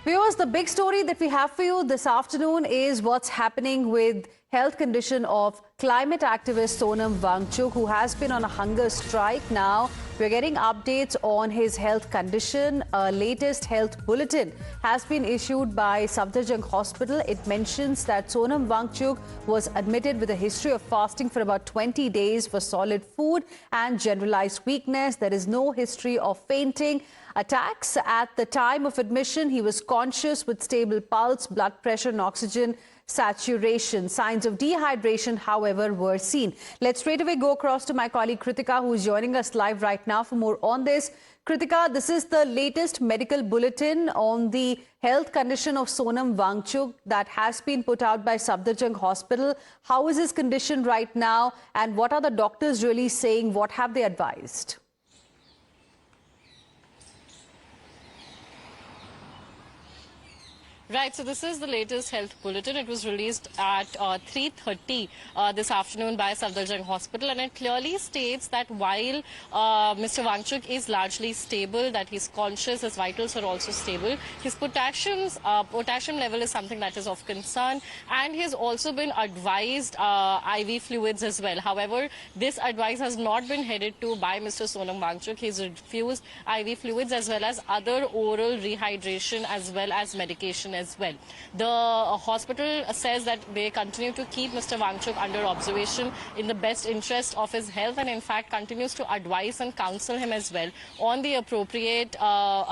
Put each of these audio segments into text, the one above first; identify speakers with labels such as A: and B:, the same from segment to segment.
A: Viewers, the big story that we have for you this afternoon is what's happening with health condition of climate activist Sonam Wangchuk, who has been on a hunger strike. Now, we're getting updates on his health condition. A latest health bulletin has been issued by Safdarjung Hospital. It mentions that Sonam Wangchuk was admitted with a history of fasting for about 20 days for solid food and generalized weakness. There is no history of fainting attacks. At the time of admission, he was conscious with stable pulse, blood pressure and oxygen saturation. Signs of dehydration, however, were seen. Let's straight away go across to my colleague Kritika, who is joining us live right now for more on this. Kritika, this is the latest medical bulletin on the health condition of Sonam Wangchuk that has been put out by Safdarjung Hospital. How is his condition right now, and what are the doctors really saying? What have they advised?
B: Right, so this is the latest health bulletin. It was released at 3:30 this afternoon by Safdarjung Hospital, and it clearly states that while Mr. Wangchuk is largely stable, that he's conscious, his vitals are also stable, his potassium level is something that is of concern, and he's also been advised IV fluids as well. However, this advice has not been headed to by Mr. Sonam Wangchuk. He's refused IV fluids as well as other oral rehydration as well as medication as well. The hospital says that they continue to keep Mr. Wangchuk under observation in the best interest of his health, and in fact continues to advise and counsel him as well on the appropriate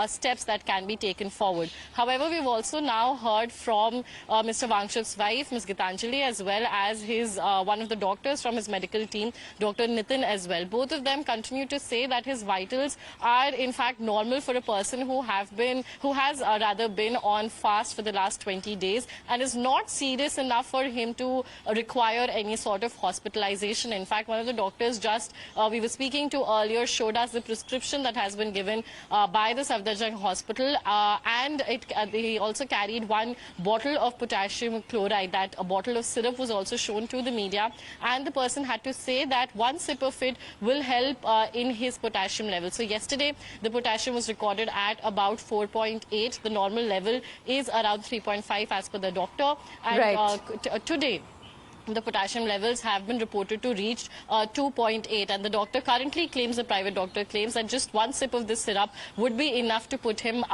B: steps that can be taken forward. However, we've also now heard from Mr. Wangchuk's wife, Ms. Gitanjali, as well as his one of the doctors from his medical team, Dr. Nitin as well. Both of them continue to say that his vitals are in fact normal for a person who has been on fast for the last 20 days and is not serious enough for him to require any sort of hospitalization. In fact, one of the doctors we were speaking to earlier showed us the prescription that has been given by the Safdarjung Hospital, and he also carried one bottle of potassium chloride. That a bottle of syrup was also shown to the media, and the person had to say that one sip of it will help in his potassium level. So yesterday the potassium was recorded at about 4.8. The normal level is around 3.5 as per the doctor, and right. Today the potassium levels have been reported to reach 2.8, and the doctor currently claims, the private doctor claims, that just one sip of this syrup would be enough to put him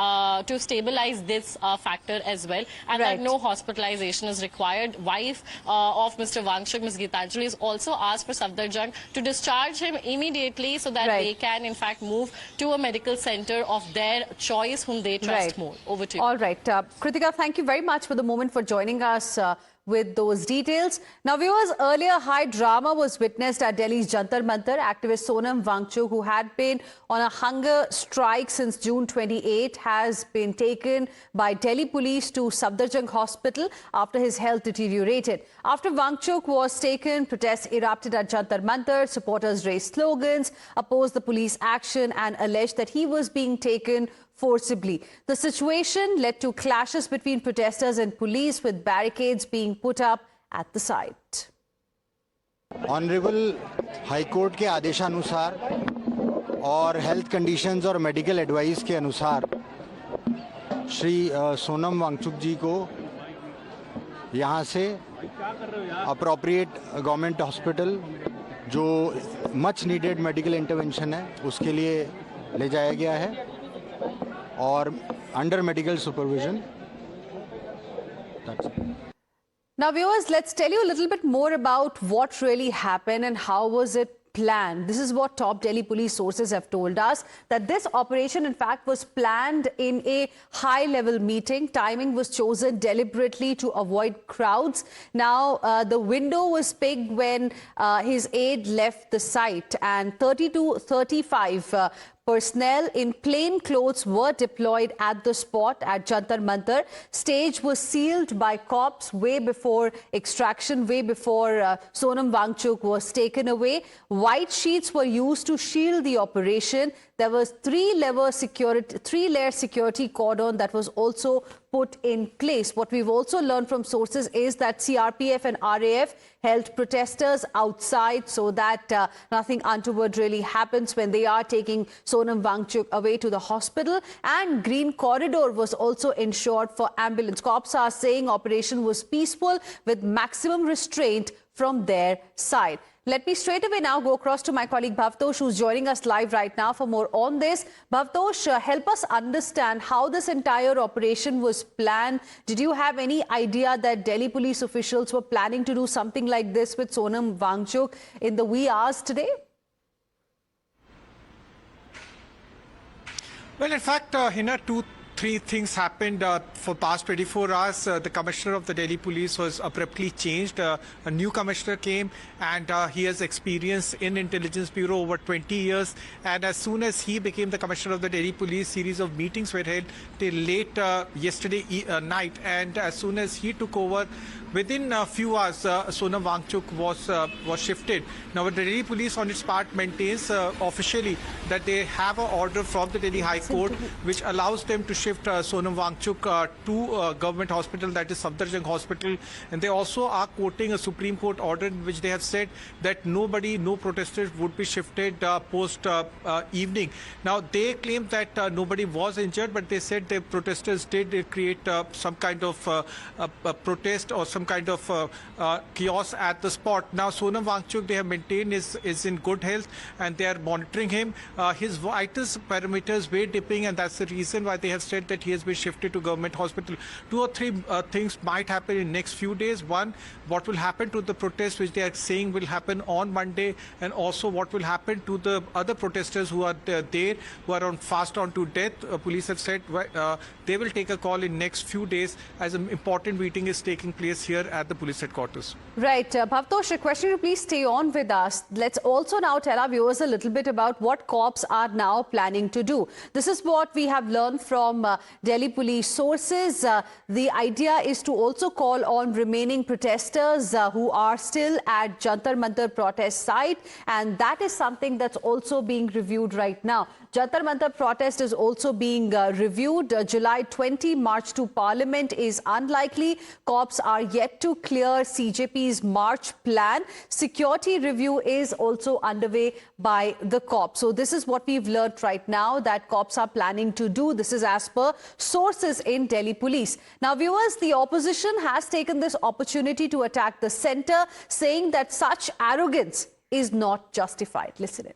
B: to stabilize this factor as well, and right. that no hospitalization is required. Wife of Mr. Wangchuk, Ms. Gitanjali, is also asked for Safdarjung to discharge him immediately so that right. they can in fact move to a medical center of their choice whom they trust right. more. Over to you.
A: All right. Kritika, thank you very much for the moment for joining us with those details. Now, viewers, earlier high drama was witnessed at Delhi's Jantar Mantar. Activist Sonam Wangchuk, who had been on a hunger strike since June 28, has been taken by Delhi police to Safdarjung Hospital after his health deteriorated. After Wangchuk was taken, protests erupted at Jantar Mantar. Supporters raised slogans, opposed the police action and alleged that he was being taken forcibly. The situation led to clashes between protesters and police, with barricades being put up at the site.
C: Honourable high court के आदेशानुसार और health conditions और medical advice के अनुसार श्री सोनम वांगचुक जी को यहाँ से appropriate government hospital जो मच नीडेड मेडिकल इंटरवेंशन है उसके लिए ले जाया गया है और under medical supervision. That's it.
A: Now, viewers, let's tell you a little bit more about what really happened and how was it planned. This is what top Delhi police sources have told us, that this operation in fact was planned in a high-level meeting. Timing was chosen deliberately to avoid crowds. Now, the window was picked when his aide left the site, and 30 to 35 personnel in plain clothes were deployed at the spot at Jantar Mantar. Stage was sealed by cops way before extraction, way before Sonam Wangchuk was taken away. White sheets were used to shield the operation. There was three-layer security cordon that was also put in place. What we've also learned from sources is that CRPF and RAF held protesters outside so that nothing untoward really happens when they are taking Sonam Sonam Wangchuk away to the hospital, and green corridor was also ensured for ambulance. Cops are saying operation was peaceful with maximum restraint from their side. Let me straight away now go across to my colleague Bhavtosh, who's joining us live right now for more on this. Bhavtosh, help us understand how this entire operation was planned. Did you have any idea that Delhi police officials were planning to do something like this with Sonam Wangchuk in the wee hours today?
D: Well, in fact, three things happened for past 24 hours. The commissioner of the Delhi police was abruptly changed. A new commissioner came, and he has experience in intelligence bureau over 20 years. And as soon as he became the commissioner of the Delhi police, series of meetings were held till late yesterday night. And as soon as he took over, within a few hours, Sonam Wangchuk was shifted. Now, the Delhi police on its part maintains officially that they have an order from the Delhi High Court which allows them to shift Sonam Wangchuk to government hospital, that is Safdarjung Hospital. And they also are quoting a Supreme Court order in which they have said that no protesters would be shifted post evening. Now, they claim that nobody was injured, but they said the protesters did create some kind of protest or some kind of chaos at the spot. Now, Sonam Wangchuk, they have maintained is in good health, and they are monitoring him. His vital parameters were dipping, and that's the reason why they have said that he has been shifted to government hospital. 2 or 3 things might happen in next few days. One, what will happen to the protests which they are saying will happen on Monday, and also what will happen to the other protesters who are there, who are on fast on to death. Police have said they will take a call in next few days as an important meeting is taking place here at the police headquarters.
A: Right. Bhavtosh, requesting you to please stay on with us. Let's also now tell our viewers a little bit about what cops are now planning to do. This is what we have learned from Delhi police sources. The idea is to also call on remaining protesters who are still at Jantar Mantar protest site, and that is something that's also being reviewed right now. Jantar Mantar protest is also being reviewed. July 20 march to Parliament is unlikely. Cops are yet to clear CJP's march plan. Security review is also underway by the cops. So this is what we've learned right now that cops are planning to do. This is as per sources in Delhi police. Now, viewers, the opposition has taken this opportunity to attack the centre, saying that such arrogance is not justified. Listen in.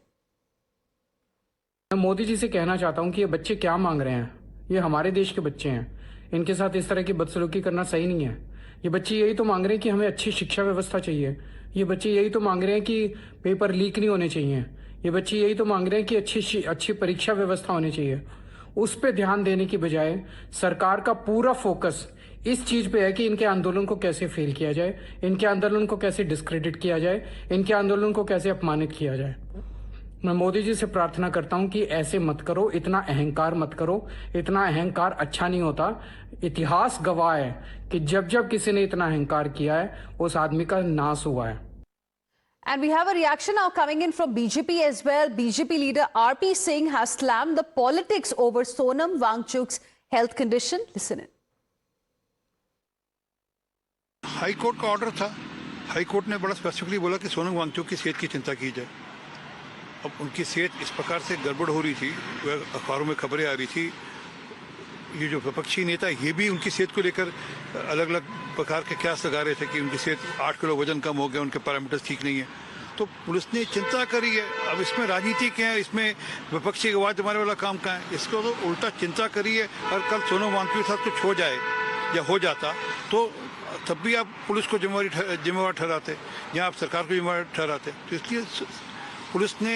E: मैं मोदी जी से कहना चाहता हूं कि ये बच्चे क्या मांग रहे हैं। ये हमारे देश के बच्चे हैं, इनके साथ इस तरह की बदसलूकी करना सही नहीं है। ये बच्चे यही तो मांग रहे हैं कि हमें अच्छी शिक्षा व्यवस्था चाहिए। ये बच्चे यही तो मांग रहे हैं कि पेपर लीक नहीं होने चाहिए। ये बच्चे यही तो मांग रहे हैं कि अच्छी परीक्षा व्यवस्था होनी चाहिए। उस पर ध्यान देने की बजाय सरकार का पूरा फोकस इस चीज पे है कि इनके आंदोलन को कैसे फेल किया जाए, इनके आंदोलन को कैसे डिस्क्रेडिट किया जाए, इनके आंदोलन को कैसे अपमानित किया जाए। मैं मोदी जी से प्रार्थना करता हूं कि ऐसे मत करो, इतना अहंकार मत करो। इतना अहंकार अच्छा नहीं होता। इतिहास गवाह है कि जब जब किसी ने इतना अहंकार किया है उस आदमी का नाश हुआ है।
A: And we have a reaction now coming in from BJP as well. BJP leader RP Singh has slammed the politics over Sonam Wangchuk's health condition. Listen in.
F: High court का ऑर्डर था। हाई कोर्ट ने बड़ा specifically बोला कि सोनम वांगचुक की सेहत की चिंता की जाए। अब उनकी सेहत इस प्रकार से गड़बड़ हो रही थी, अखबारों में खबरें आ रही थी। ये जो विपक्षी नेता ये भी उनकी सेहत को लेकर अलग अलग प्रकार के कयास लगा रहे थे कि उनकी सेहत 8 किलो वजन कम हो गया, उनके पैरामीटर्स ठीक नहीं है। तो पुलिस ने चिंता करी है। अब इसमें राजनीति क्या है, इसमें विपक्षी आवाज जमाने वाला काम कहाँ है? इसको तो उल्टा चिंता करी है। और कल सोनम वांगचुक के साथ कुछ हो जाए या हो जाता तो तब भी आप पुलिस को जिम्मेवार ठहराते या आप सरकार को जिम्मेवार ठहराते। तो इसलिए पुलिस ने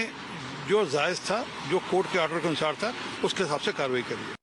F: जो जायज़ था, जो कोर्ट के ऑर्डर के अनुसार था, उसके हिसाब से कार्रवाई करी है।